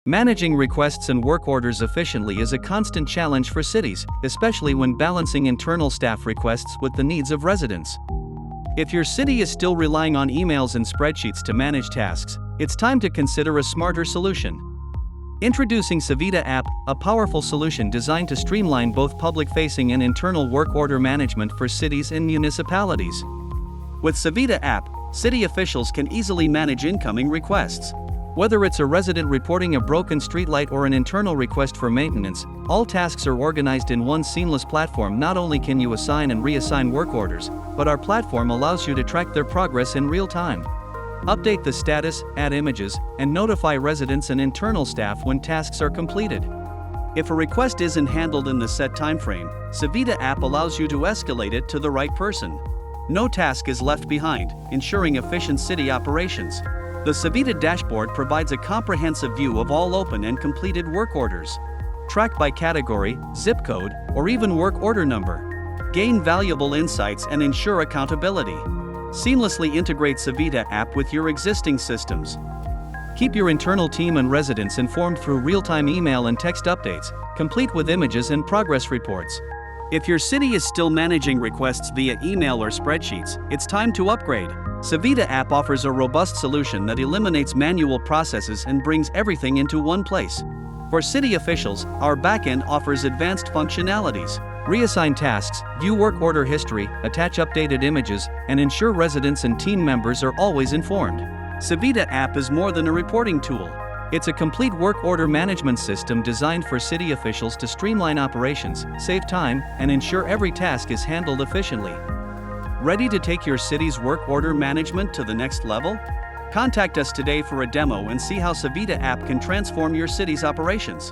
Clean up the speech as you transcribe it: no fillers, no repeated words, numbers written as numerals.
Managing requests and work orders efficiently is a constant challenge for cities, especially when balancing internal staff requests with the needs of residents. If your city is still relying on emails and spreadsheets to manage tasks, it's time to consider a smarter solution. Introducing Civita App, a powerful solution designed to streamline both public-facing and internal work order management for cities and municipalities. With Civita App, city officials can easily manage incoming requests. Whether it's a resident reporting a broken streetlight or an internal request for maintenance, all tasks are organized in one seamless platform. Not only can you assign and reassign work orders, but our platform allows you to track their progress in real time. Update the status, add images, and notify residents and internal staff when tasks are completed. If a request isn't handled in the set timeframe, Civita App allows you to escalate it to the right person. No task is left behind, ensuring efficient city operations. The Civita dashboard provides a comprehensive view of all open and completed work orders. Track by category, zip code, or even work order number. Gain valuable insights and ensure accountability. Seamlessly integrate Civita App with your existing systems. Keep your internal team and residents informed through real-time email and text updates, complete with images and progress reports. If your city is still managing requests via email or spreadsheets, it's time to upgrade. Civita App offers a robust solution that eliminates manual processes and brings everything into one place. For city officials, our backend offers advanced functionalities. Reassign tasks, view work order history, attach updated images, and ensure residents and team members are always informed. Civita App is more than a reporting tool. It's a complete work order management system designed for city officials to streamline operations, save time, and ensure every task is handled efficiently. Ready to take your city's work order management to the next level? Contact us today for a demo and see how Civita App can transform your city's operations.